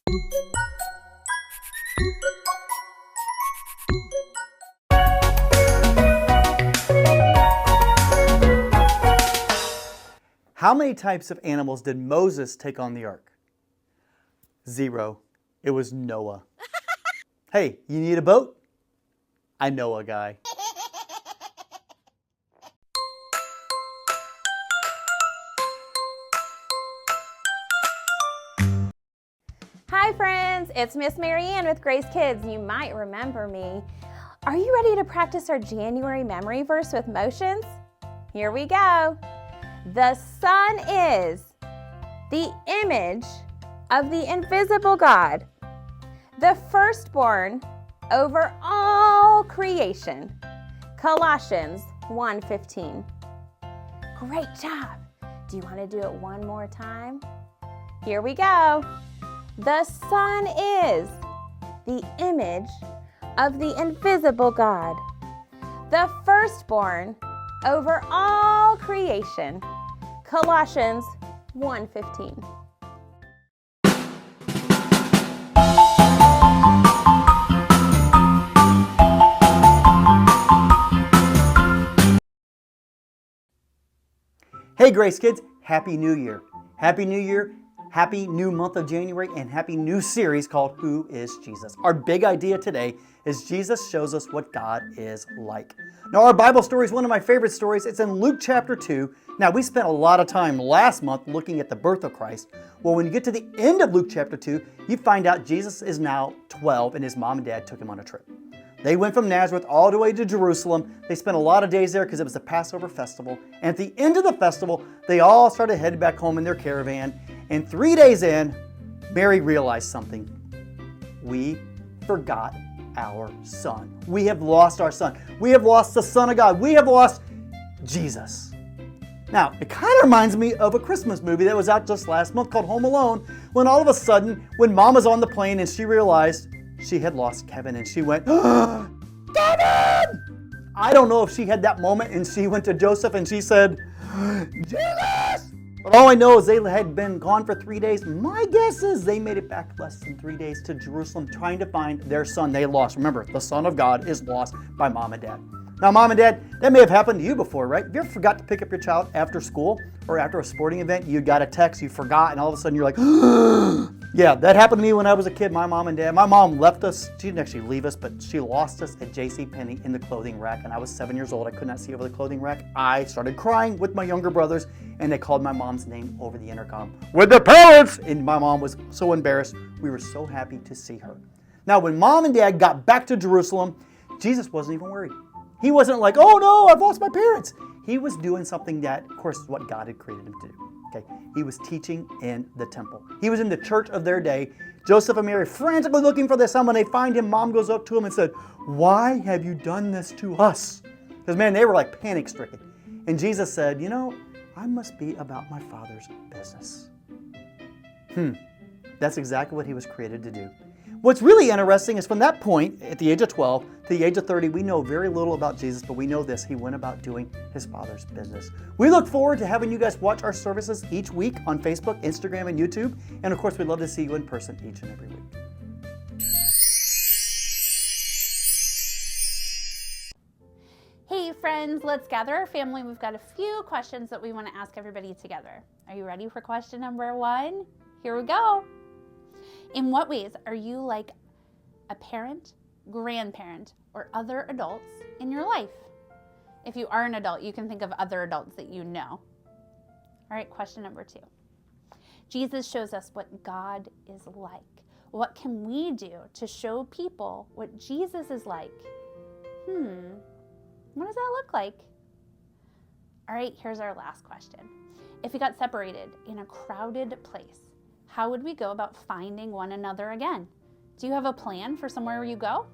How many types of animals did Moses take on the ark? 0. It was Noah. Hey, you need a boat? I know a guy. Hi friends, it's Miss Marianne with Grace Kids. You might remember me. Are you ready to practice our January memory verse with motions? Here we go. The sun is the image of the invisible God, the firstborn over all creation. Colossians 1:15. Great job. Do you want to do it one more time? Here we go. The sun is the image of the invisible God, the firstborn over all creation. Colossians 1:15. Hey Grace Kids, Happy New Year. Happy New Year, happy new month of January, and happy new series called Who is Jesus? Our big idea today is Jesus shows us what God is like. Now our Bible story is one of my favorite stories. It's in Luke chapter 2. Now we spent a lot of time last month looking at the birth of Christ. Well, when you get to the end of Luke chapter 2, you find out Jesus is now 12 and his mom and dad took him on a trip. They went from Nazareth all the way to Jerusalem. They spent a lot of days there because it was the Passover festival. And at the end of the festival, they all started heading back home in their caravan. And 3 days in, Mary realized something. We forgot our son. We have lost our son. We have lost the Son of God. We have lost Jesus. Now, it kind of reminds me of a Christmas movie that was out just last month called Home Alone, when all of a sudden, when Mom was on the plane and she realized she had lost Kevin and she went, Kevin! I don't know if she had that moment and she went to Joseph and she said, Jesus! But all I know is they had been gone for 3 days. My guess is they made it back less than 3 days to Jerusalem trying to find their son they lost. Remember, the Son of God is lost by Mom and Dad. Now, Mom and Dad, that may have happened to you before, right? Have you ever forgot to pick up your child after school or after a sporting event? You got a text, you forgot, and all of a sudden you're like, yeah, that happened to me when I was a kid. My mom and dad, my mom left us. She didn't actually leave us, but she lost us at JCPenney in the clothing rack. And I was 7 years old. I could not see over the clothing rack. I started crying with my younger brothers, and they called my mom's name over the intercom. With the parents! And my mom was so embarrassed. We were so happy to see her. Now, when Mom and Dad got back to Jerusalem, Jesus wasn't even worried. He wasn't like, oh no, I've lost my parents. He was doing something that, of course, is what God had created him to do. Okay? He was teaching in the temple. He was in the church of their day. Joseph and Mary frantically looking for their son. When they find him, Mom goes up to him and said, why have you done this to us? Because man, they were like panic stricken. And Jesus said, you know, I must be about my Father's business. That's exactly what he was created to do. What's really interesting is from that point, at the age of 12 to the age of 30, we know very little about Jesus, but we know this. He went about doing his Father's business. We look forward to having you guys watch our services each week on Facebook, Instagram, and YouTube. And of course, we'd love to see you in person each and every week. Hey friends, let's gather our family. We've got a few questions that we want to ask everybody together. Are you ready for question number 1? Here we go. In what ways are you like a parent, grandparent, or other adults in your life? If you are an adult, you can think of other adults that you know. All right, question number 2. Jesus shows us what God is like. What can we do to show people what Jesus is like? What does that look like? All right, here's our last question. If we got separated in a crowded place, how would we go about finding one another again? Do you have a plan for somewhere you go?